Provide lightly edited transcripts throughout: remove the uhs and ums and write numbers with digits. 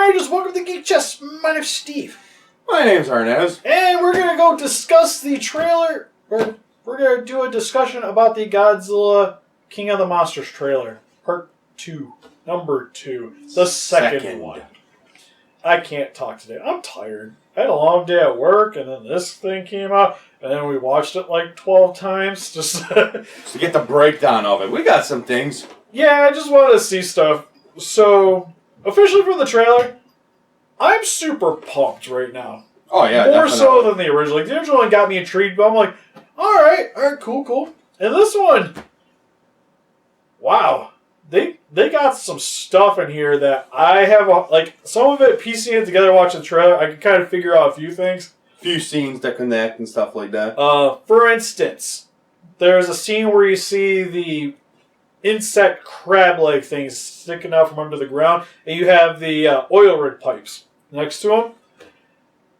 Rangers, welcome to Geek Chess. My name's Steve. My name's Arnaz. And we're going to go discuss the trailer, or we're going to do a discussion about the Godzilla King of the Monsters trailer. Part 2. Number 2. The second one. I can't talk today. I'm tired. I had a long day at work, and then this thing came out, and then we watched it like 12 times. Just to get the breakdown of it. We got some things. Yeah, I just wanted to see stuff. So, officially for the trailer, I'm super pumped right now. Oh, yeah, More definitely. so than the original. Like, the original one got me intrigued, but I'm like, alright, cool. And this one, wow. They got some stuff in here that I have, like, some of it, piecing it together, watching the trailer, I can kind of figure out a few things. Few scenes that connect and stuff like that. For instance, there's a scene where you see the insect crab-like things sticking out from under the ground, and you have the oil rig pipes next to them.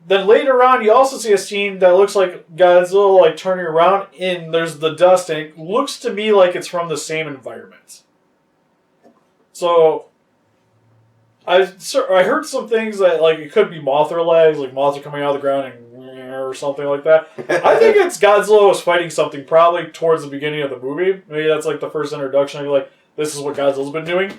Then later on, you also see a scene that looks like Godzilla like turning around, and there's the dust, and it looks to me like it's from the same environment. So, I heard some things that like it could be Mothra legs, like Mothra coming out of the ground and or something like that. I think it's Godzilla was fighting something probably towards the beginning of the movie. Maybe that's like the first introduction. I'd be like, this is what Godzilla's been doing.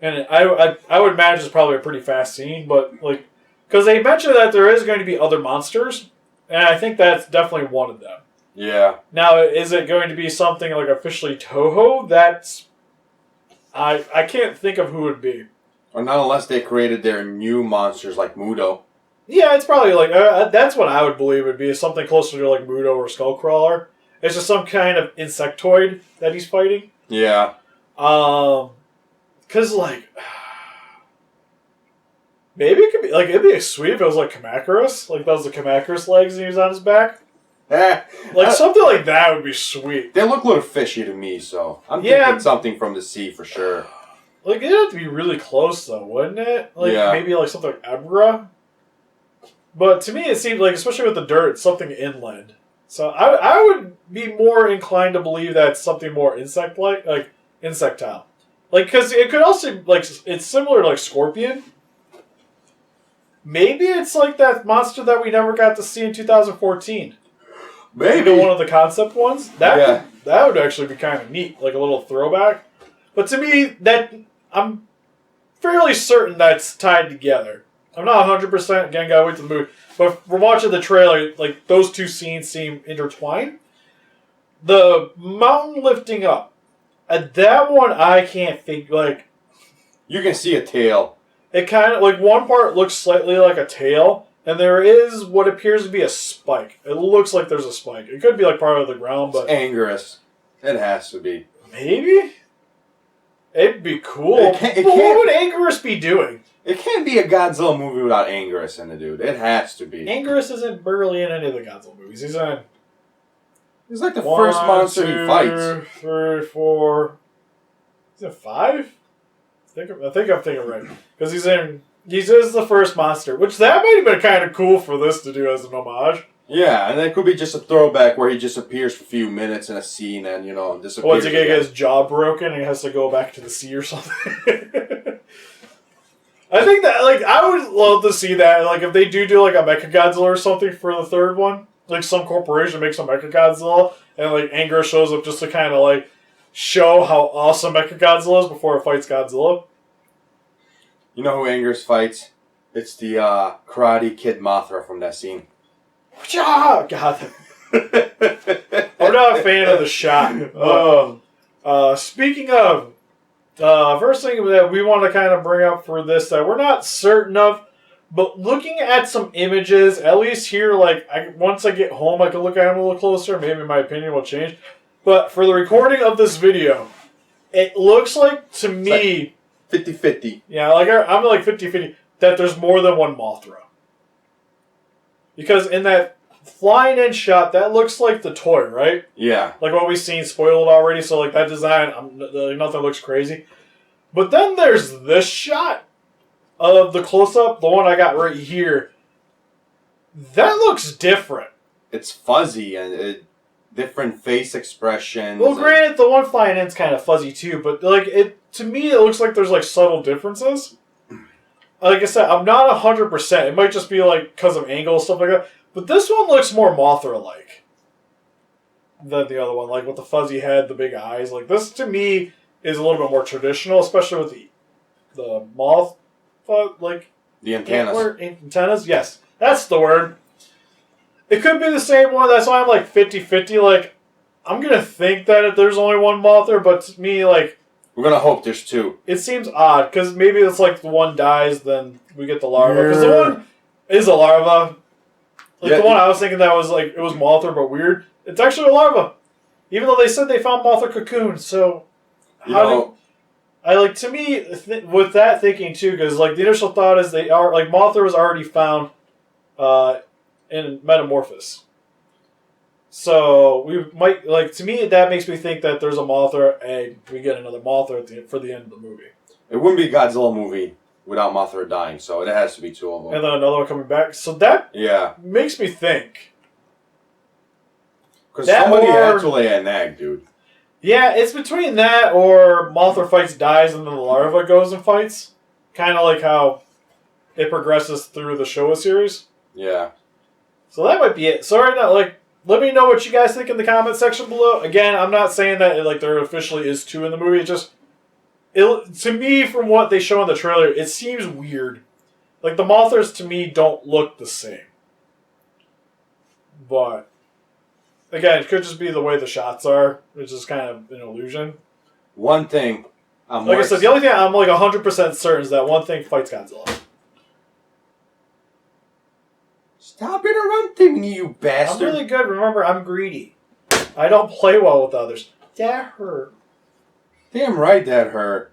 And I would imagine it's probably a pretty fast scene, but like, because they mentioned that there is going to be other monsters, and I think that's definitely one of them. Yeah. Now, is it going to be something like officially Toho? That's I can't think of who it would be. Or not unless they created their new monsters like Mudo. Yeah, it's probably like that's what I would believe it would be. Is something closer to like Mudo or Skullcrawler. It's just some kind of insectoid that he's fighting. Yeah. Because like maybe it could be like it'd be sweet if it was like Anguirus, like that was the Anguirus legs and he was on his back. Like something like that would be sweet. They look a little fishy to me, so I'm thinking something from the sea for sure. Like it'd have to be really close though, wouldn't it? Like maybe like something like Ebra. But to me, it seemed like, especially with the dirt, something inland. So I would be more inclined to believe that it's something more insect-like, like insectile. Like, because it could also, like, it's similar to, like, Scorpion. Maybe it's like that monster that we never got to see in 2014. Maybe. You know, one of the concept ones? That would actually be kind of neat, like a little throwback. But to me, I'm fairly certain that's tied together. I'm not 100%, again, gotta wait to the movie. But from watching the trailer, like, those two scenes seem intertwined. The mountain lifting up. At that one, I can't think, like... You can see a tail. It kind of, like, one part looks slightly like a tail, and there is what appears to be a spike. It looks like there's a spike. It could be, like, part of the ground, but... It's Anguirus. It has to be. Maybe? It'd be cool. What would Anguirus be doing? It can't be a Godzilla movie without Anguirus in it, dude. It has to be. Anguirus isn't barely in any of the Godzilla movies. He's in... He's like the first monster he fights. 3, 4... Is it 5? I think I'm thinking right. Because he's the first monster. Which that might have been kind of cool for this to do as an homage. Yeah, and it could be just a throwback where he just appears for a few minutes in a scene and, you know, disappears. Once he gets his jaw broken and he has to go back to the sea or something. I think that, like, I would love to see that. Like, if they do like, a Mechagodzilla or something for the third one. Like, some corporation makes a Mechagodzilla. And, like, Anguirus shows up just to kind of, like, show how awesome Mechagodzilla is before it fights Godzilla. You know who Anguirus fights? It's the Karate Kid Mothra from that scene. God. I'm not a fan of the shot. Speaking of, first thing that we want to kind of bring up for this that we're not certain of, but looking at some images, at least here, like, once I get home, I can look at them a little closer. Maybe my opinion will change. But for the recording of this video, it looks like, to me... Like 50-50. Yeah, like, I'm like 50-50, that there's more than one Mothra. Because in that flying in shot, that looks like the toy, right? Yeah. Like what we've seen spoiled already, so like that design, nothing looks crazy. But then there's this shot of the close-up, the one I got right here. That looks different. It's fuzzy and different face expressions. Well, granted, the one flying in's kind of fuzzy too, but like to me, it looks like there's like subtle differences. like I said, I'm not 100%. It might just be like because of angle and stuff like that. But this one looks more Mothra-like than the other one, like with the fuzzy head, the big eyes. Like this to me is a little bit more traditional, especially with the moth, like The antennas. Antennas, yes, that's the word. It could be the same one. That's why I'm like 50-50. Like I'm gonna think that there's only one Mothra, but to me, like we're gonna hope there's two. it seems odd because maybe it's like the one dies, then we get the larva. Because the one is a larva. Like the one I was thinking that was like it was Mothra, but weird. It's actually a larva, even though they said they found Mothra cocoon. So I like to me with that thinking too, because like the initial thought is they are like Mothra was already found in Metamorphosis. So we might like to me that makes me think that there's a Mothra and we get another Mothra for the end of the movie. It wouldn't be a Godzilla movie without Mothra dying, so it has to be two of them. And then another one coming back. So that makes me think. Because somebody had to lay an egg, dude. Yeah, it's between that or Mothra fights, dies, and then the larva goes and fights. Kind of like how it progresses through the Showa series. Yeah. So that might be it. So right now, like, let me know what you guys think in the comment section below. Again, I'm not saying that like there officially is two in the movie. To me, from what they show in the trailer, it seems weird. Like the Mothras to me don't look the same. But again, it could just be the way the shots are, which is kind of an illusion. One thing, like I said, the only thing I'm like 100% certain is that one thing fights Godzilla. Stop interrupting me, you bastard! I'm really good. Remember, I'm greedy. I don't play well with others. That hurt. Damn right that hurt.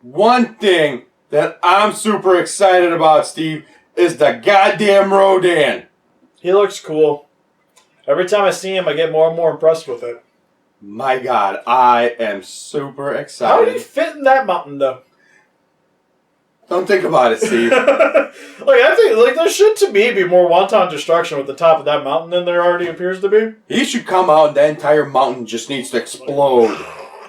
One thing that I'm super excited about, Steve, is the goddamn Rodan. He looks cool. Every time I see him, I get more and more impressed with it. My God, I am super excited. How did he fit in that mountain, though? Don't think about it, Steve. I think there should to me be more wanton destruction with the top of that mountain than there already appears to be. He should come out and the entire mountain just needs to explode.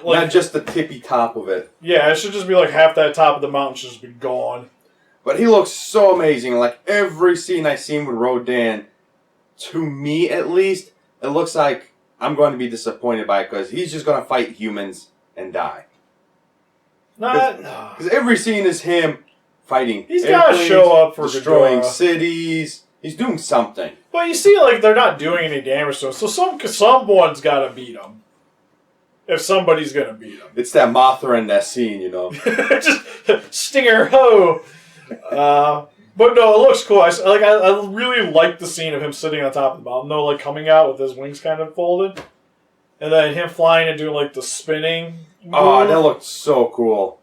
Not just the tippy top of it. Yeah, it should just be like half that top of the mountain should just be gone. But he looks so amazing. Like every scene I've seen with Rodan, to me at least, it looks like I'm going to be disappointed by it because he's just going to fight humans and die. Because every scene is him fighting. He's got to show up for destroying Ghidorah. cities. He's doing something. But you see, like they're not doing any damage to him, so someone's got to beat him. If somebody's gonna beat him, it's that Mothra in that scene, you know. Just stinger ho. But no, it looks cool. I really like the scene of him sitting on top of the mountain, though, like coming out with his wings kind of folded, and then him flying and doing like the spinning move. Oh, that looked so cool.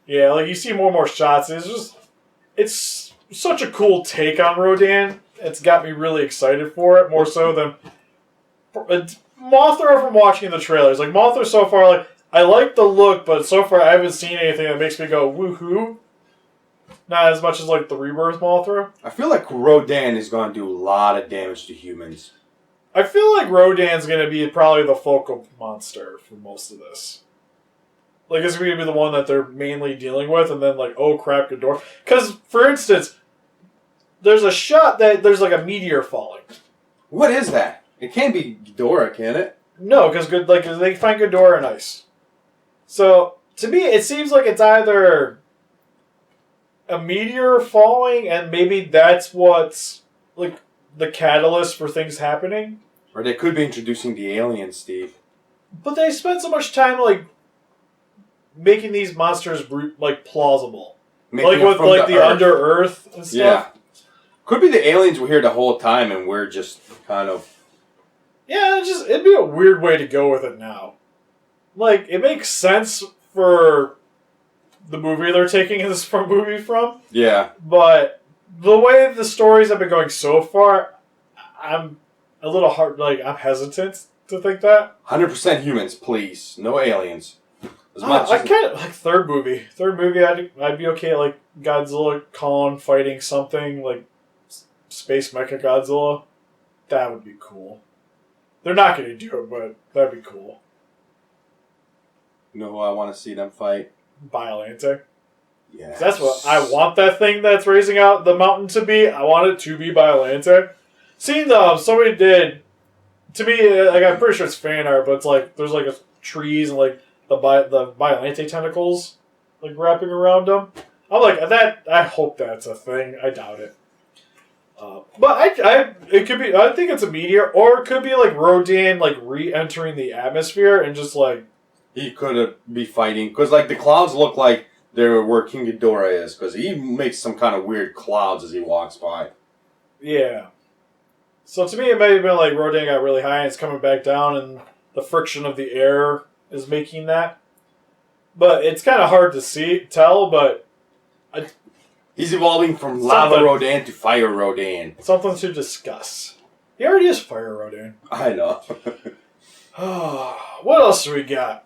Yeah, like you see more and more shots. It's such a cool take on Rodan. It's got me really excited for it, more so than Mothra from watching the trailers. Like Mothra so far, like I like the look, but so far I haven't seen anything that makes me go woohoo. Not as much as like the Rebirth Mothra. I feel like Rodan is going to do a lot of damage to humans. I feel like Rodan's going to be probably the focal monster for most of this. Like it's going to be the one that they're mainly dealing with, and then like, oh crap, Ghidorah. Because for instance, there's a shot that there's like a meteor falling. What is that? It can't be Ghidorah, can it? No, because they find Ghidorah in ice. So to me, it seems like it's either a meteor falling, and maybe that's what's like the catalyst for things happening. Or they could be introducing the aliens, Steve. But they spend so much time like making these monsters like plausible, like with like the Under Earth and stuff. Yeah, could be the aliens were here the whole time, and we're just kind of. Yeah, it'd be a weird way to go with it now. Like, it makes sense for the movie they're taking this movie from. Yeah. But the way the stories have been going so far, I'm a little I'm hesitant to think that. 100% humans, please. No aliens. I kind of like third movie. Third movie, I'd be okay. Like Godzilla, Kong fighting something like Space Mecha Godzilla. That would be cool. They're not going to do it, but that'd be cool. You know who I want to see them fight? Biolante. Yeah. That's what I want that thing that's raising out the mountain to be. I want it to be Biolante. Seeing somebody did, to me, like I'm pretty sure it's fan art, but it's like there's like trees and like the Biolante tentacles like wrapping around them. I'm like that. I hope that's a thing. I doubt it. But it could be. I think it's a meteor, or it could be like Rodan like re-entering the atmosphere and just like he could be fighting because like the clouds look like they're where King Ghidorah is because he makes some kind of weird clouds as he walks by. Yeah. So to me, it might have been like Rodan got really high and it's coming back down, and the friction of the air is making that. But it's kind of hard to tell. But he's evolving from lava Rodan to fire Rodan. Something to discuss. He already is fire Rodan. I know. What else do we got?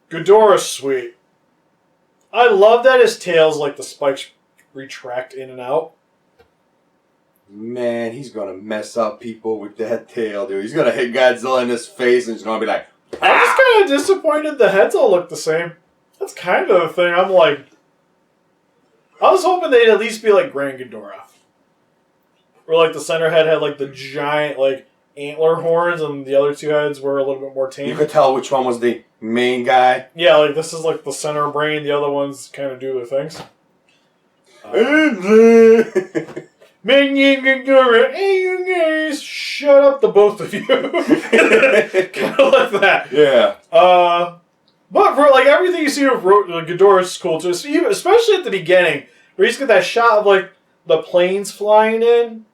Ghidorah's sweet. I love that his tail's like the spikes retract in and out. Man, he's gonna mess up people with that tail, dude. He's gonna hit Godzilla in his face and he's gonna be like, "Ah!" I'm just kind of disappointed the heads all look the same. That's kind of the thing. I'm like, I was hoping they'd at least be like Grand Ghidorah. Where like the center head had like the giant like antler horns and the other two heads were a little bit more tame. You could tell which one was the main guy. Yeah, like this is like the center brain. The other ones kind of do their things. Minion Ghidorah, hey you guys, shut up, the both of you. Kind of like that. Yeah. But for like everything you see of Ghidorah is cool too, especially at the beginning, where you just get that shot of like the planes flying in,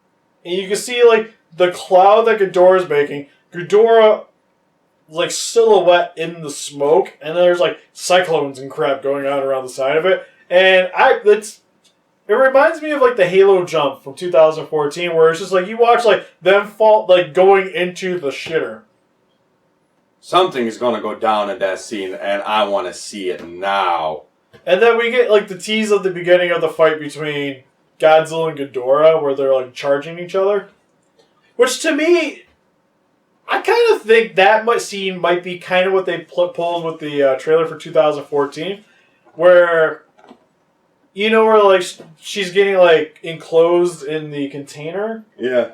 and you can see like the cloud that Ghidorah is making. Ghidorah like silhouette in the smoke, and then there's like cyclones and crap going on around the side of it, and it reminds me of like the Halo jump from 2014, where it's just like you watch like them fall like going into the shitter. Something is gonna go down in that scene, and I want to see it now. And then we get like the tease of the beginning of the fight between Godzilla and Ghidorah, where they're like charging each other. Which to me, I kind of think that scene might be kind of what they pulled with the trailer for 2014, where. You know where like she's getting like enclosed in the container? Yeah.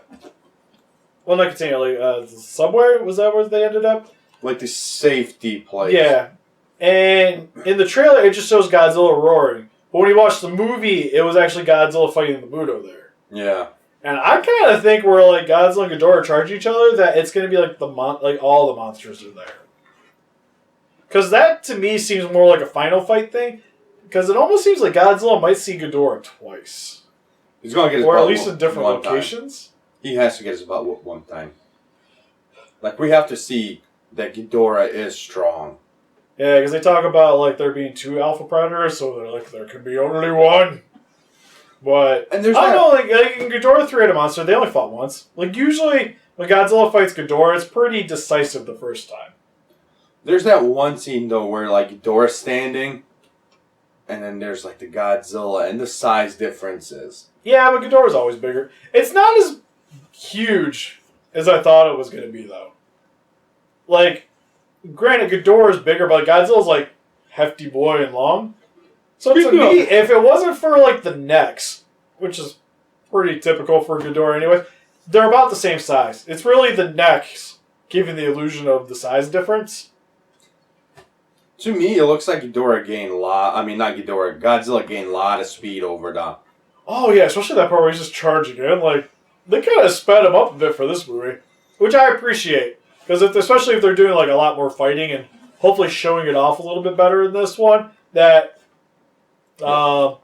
Well, not container, like the subway. Was that where they ended up? Like the safety place. Yeah. And in the trailer, it just shows Godzilla roaring. But when you watch the movie, it was actually Godzilla fighting the Budo there. Yeah. And I kind of think where like Godzilla and Ghidorah charge each other, that it's going to be like like all the monsters are there. Because that to me seems more like a final fight thing. Because it almost seems like Godzilla might see Ghidorah twice. He's going to get his or butt at least in different one locations. Time. He has to get his butt whooped one time. Like, we have to see that Ghidorah is strong. Yeah, because they talk about like there being 2 alpha predators, so they're like, there can be only one. But, I don't know, like in Ghidorah 3-headed monster, they only fought once. Like, usually, when Godzilla fights Ghidorah, it's pretty decisive the first time. There's that one scene, though, where, like, Ghidorah's standing... And then there's like the Godzilla and the size differences. Yeah, but Ghidorah's always bigger. It's not as huge as I thought it was going to be, though. Like, granted, Ghidorah's bigger, but Godzilla's like hefty boy and long. So to me, if it wasn't for like the necks, which is pretty typical for Ghidorah anyway, they're about the same size. It's really the necks giving the illusion of the size difference. To me, it looks like Ghidorah gained a lot. I mean, not Ghidorah. Godzilla gained a lot of speed over the... Oh, yeah, especially that part where he's just charging in. Like, they kind of sped him up a bit for this movie, which I appreciate. Because especially if they're doing, like, a lot more fighting and hopefully showing it off a little bit better in this one, that the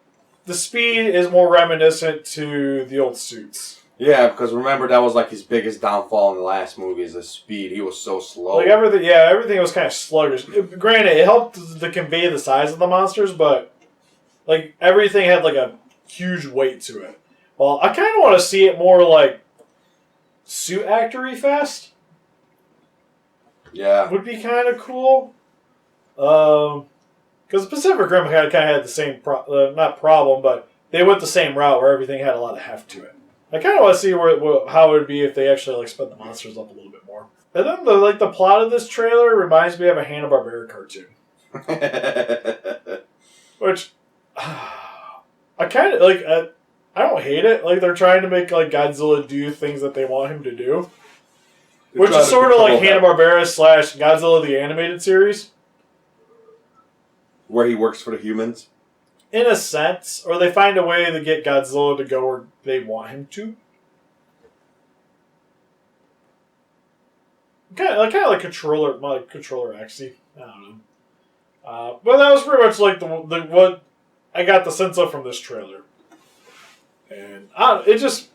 speed is more reminiscent to the old suits. Yeah, because remember, that was like his biggest downfall in the last movie is the speed. He was so slow. Like everything was kind of sluggish. Granted, it helped to convey the size of the monsters, but like everything had like a huge weight to it. Well, I kind of want to see it more like suit actory fast. Yeah. Would be kind of cool. Because Pacific Rim kind of had the same, not problem, but they went the same route where everything had a lot of heft to it. I kind of want to see how it would be if they actually like sped the monsters up a little bit more. And then the plot of this trailer reminds me of a Hanna-Barbera cartoon. Which, I kind of like. I don't hate it. Like they're trying to make like Godzilla do things that they want him to do, which is sort of like Hanna-Barbera / Godzilla the animated series, where he works for the humans. in a sense, or they find a way to get Godzilla to go where they want him to. Kind of like controller actually. I don't know. But that was pretty much like the what I got the sense of from this trailer. And it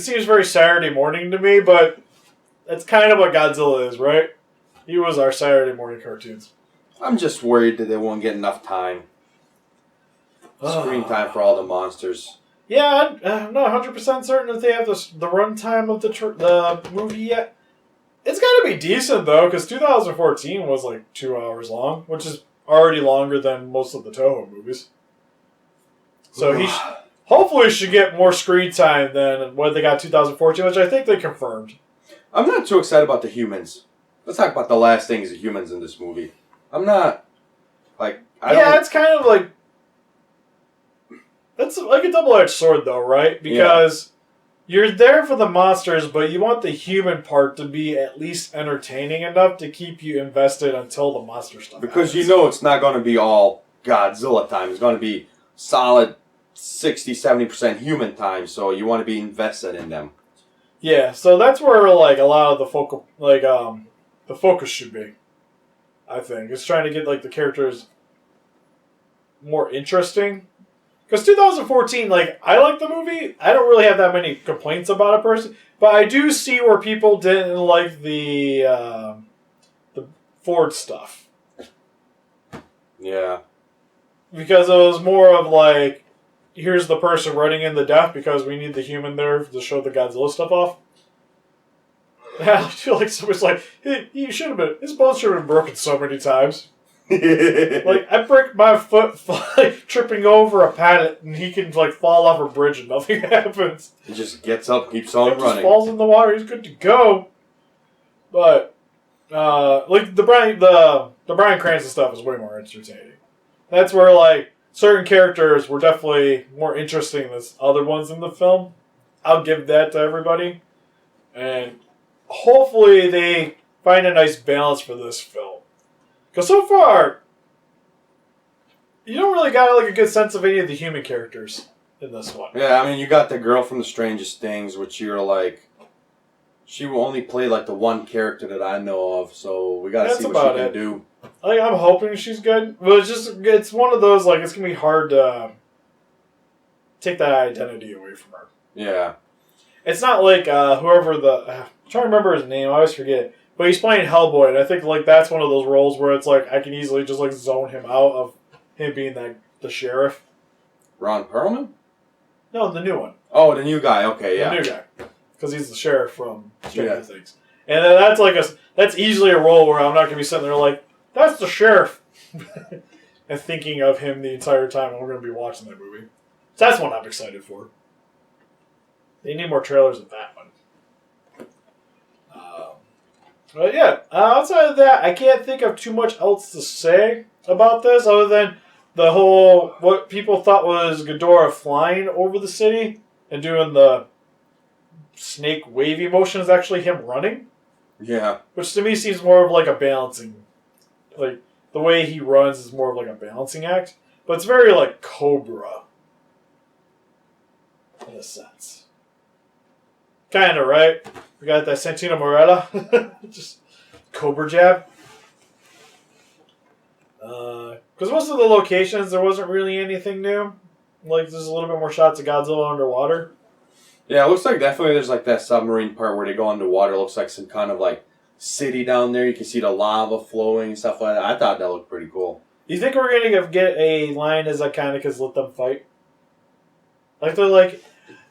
seems very Saturday morning to me, but that's kind of what Godzilla is, right? He was our Saturday morning cartoons. I'm just worried that they won't get enough time. Screen time for all the monsters. Yeah, I'm not 100% certain if they have the runtime of the movie yet. It's got to be decent, though, because 2014 was like 2 hours long, which is already longer than most of the Toho movies. So he hopefully should get more screen time than what they got 2014, which I think they confirmed. I'm not too excited about the humans. Let's talk about the last things of humans in this movie. I'm not, like... it's kind of like... That's like a double-edged sword, though, right? Because you're there for the monsters, but you want the human part to be at least entertaining enough to keep you invested until the monster stuff Because happens. you know it's not going to be all Godzilla time. It's going to be solid 60-70% human time, so you want to be invested in them. Yeah, so that's where like a lot of the the focus should be. I think it's trying to get like the characters more interesting. Because 2014, like I like the movie. I don't really have that many complaints about it personally, but I do see where people didn't like the Ford stuff. Yeah. Because it was more of like, here's the person running in the death because we need the human there to show the Godzilla stuff off. I feel like somebody's like, his bones should have been broken so many times. Like, I break my foot tripping over a pallet and he can like fall off a bridge and nothing happens. He just gets up, keeps on running. Just falls in the water, he's good to go. But, like, the Bryan Cranston stuff is way more entertaining. That's where, like, certain characters were definitely more interesting than other ones in the film. I'll give that to everybody. And hopefully they find a nice balance for this film. Because so far, you don't really got like a good sense of any of the human characters in this one. Yeah, I mean, you got the girl from The Strangest Things, which you're like... She will only play like the one character that I know of, so we gotta see what she can do. Like, I'm hoping she's good, but it's one of those, like, it's gonna be hard to take that identity away from her. Yeah. It's not like whoever I'm trying to remember his name, I always forget. But he's playing Hellboy, and I think like that's one of those roles where it's like I can easily just like zone him out of him being the sheriff. Ron Perlman? No, the new one. Oh, the new guy. Okay, yeah. The new guy, because he's the sheriff from Stranger Things, and then that's easily a role where I'm not gonna be sitting there like that's the sheriff, and thinking of him the entire time we're gonna be watching that movie. So that's one I'm excited for. They need more trailers of that one. But yeah, outside of that, I can't think of too much else to say about this other than the whole, what people thought was Ghidorah flying over the city and doing the snake wavy motion is actually him running. Yeah. Which to me seems more of like a balancing, like the way he runs is more of like a balancing act. But it's very like Cobra in a sense. Kind of, right? We got that Santino Morella. Just Cobra jab. Because most of the locations, there wasn't really anything new. Like, there's a little bit more shots of Godzilla underwater. Yeah, it looks like definitely there's like that submarine part where they go underwater. It looks like some kind of like city down there. You can see the lava flowing and stuff like that. I thought that looked pretty cool. You think we're going to get a line as iconic as Let Them Fight? Like, they're like,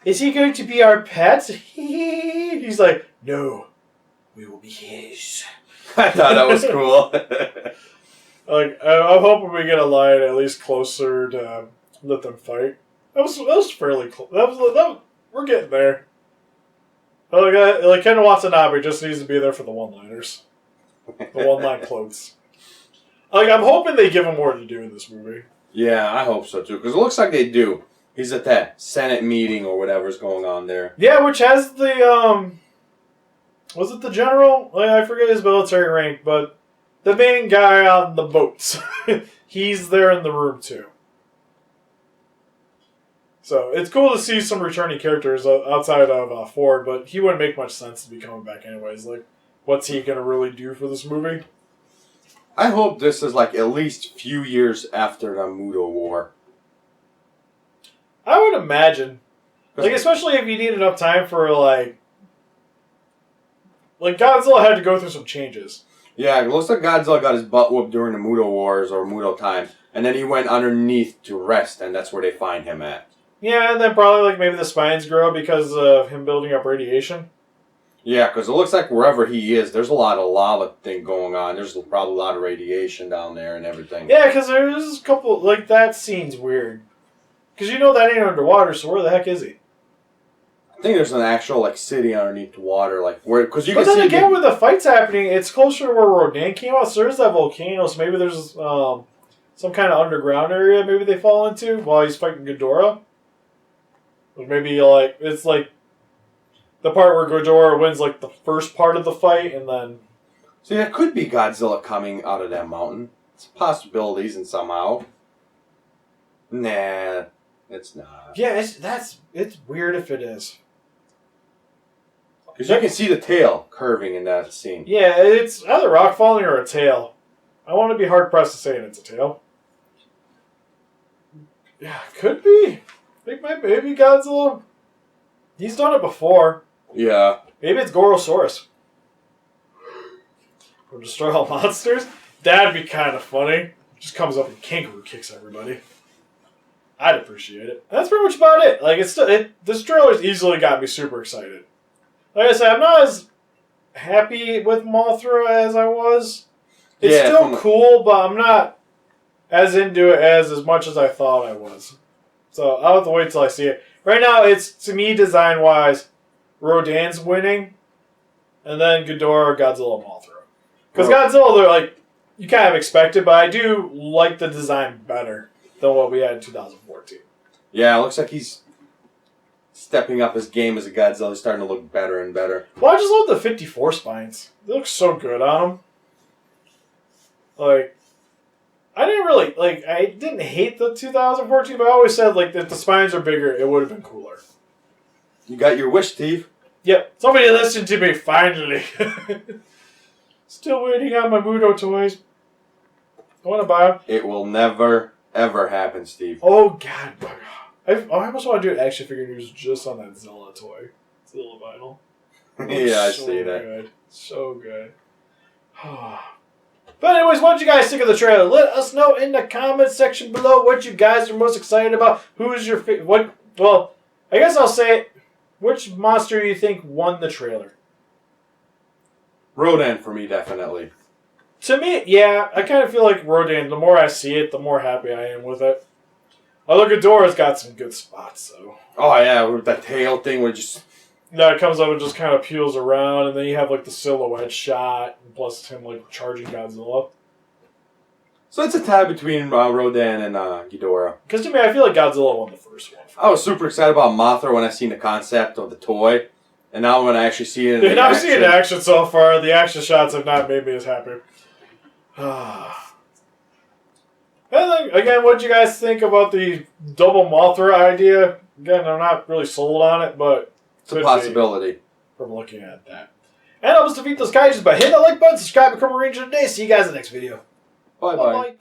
is he going to be our pet? He's like, no, we will be his. I thought that was cool. Like, I'm hoping we get a line at least closer to Let Them Fight. That was fairly close. We're getting there. Like Ken Watanabe just needs to be there for the one-liners. The one-line quotes. Like, I'm hoping they give him more to do in this movie. Yeah, I hope so too, because it looks like they do. He's at that Senate meeting or whatever's going on there. Yeah, which has the, was it the general? I forget his military rank, but the main guy on the boats. He's there in the room, too. So, it's cool to see some returning characters outside of Ford, but he wouldn't make much sense to be coming back anyways. Like, what's he going to really do for this movie? I hope this is like at least few years after the Muto War. I would imagine. Like, especially if you need enough time for, like Godzilla had to go through some changes. Yeah, it looks like Godzilla got his butt whooped during the Muto Wars or Muto time, and then he went underneath to rest, and that's where they find him at. Yeah, and then probably, like, maybe the spines grow because of him building up radiation. Yeah, because it looks like wherever he is, there's a lot of lava thing going on. There's probably a lot of radiation down there and everything. Yeah, because there's a couple, like, that scene's weird. Because you know that ain't underwater, so where the heck is he? I think there's an actual, like, city underneath the water, like, where, because you but can then see... again, with the fights happening, it's closer to where Rodan came out, so there's that volcano, so maybe there's some kind of underground area maybe they fall into while he's fighting Ghidorah. Or maybe, like, it's like the part where Ghidorah wins, like, the first part of the fight, and then... See, that could be Godzilla coming out of that mountain. It's possibilities and somehow. Nah, it's not. Yeah, it's weird if it is. Because you can see the tail curving in that scene. Yeah, it's either rock falling or a tail. I want to be hard-pressed to say it's a tail. Yeah, could be. I think maybe Godzilla. He's done it before. Yeah. Maybe it's Gorosaurus. Or destroy all monsters. That'd be kind of funny. Just comes up and kangaroo kicks everybody. I'd appreciate it. And that's pretty much about it. Like this trailer's easily got me super excited. Like I said, I'm not as happy with Mothra as I was. It's still cool, but I'm not as into it as much as I thought I was. So I'll have to wait till I see it. Right now, it's, to me, design-wise, Rodan's winning, and then Ghidorah, Godzilla, Mothra. Because Godzilla, they're like, you kind of expect it, but I do like the design better than what we had in 2014. Yeah, it looks like he's stepping up his game as a Godzilla. He's starting to look better and better. Well, I just love the 54 spines. They look so good on him. Like, I didn't hate the 2014, but I always said, like, if the spines are bigger, it would have been cooler. You got your wish, Steve. Yep. Somebody listened to me, finally. Still waiting on my Muto toys. I want to buy them. It will never, ever happen, Steve. Oh, God. I almost want to do an action figure news just on that Zilla toy. Zilla vinyl. Yeah, I see that. Good. So good. But anyways, what did you guys think of the trailer? Let us know in the comments section below what you guys are most excited about. Who's your favorite? Well, I guess I'll say it. Which monster do you think won the trailer? Rodan for me, definitely. To me, yeah, I kind of feel like Rodan, the more I see it, the more happy I am with it. Although Ghidorah's got some good spots, though. Oh, yeah, with that tail thing where it just... Yeah, it comes up and just kind of peels around, and then you have, like, the silhouette shot, and plus him, like, charging Godzilla. So it's a tie between Rodan and Ghidorah. Because to me, I feel like Godzilla won the first one. I was super excited about Mothra when I seen the concept of the toy. And now when I actually see it in I've seen action so far. The action shots have not made me as happy. And then, again, what do you guys think about the double Mothra idea? Again, I'm not really sold on it, but... It's a possibility. From looking at that. And help us defeat those kaijus by hitting that like button, subscribe, become a ranger today. See you guys in the next video. Bye-bye.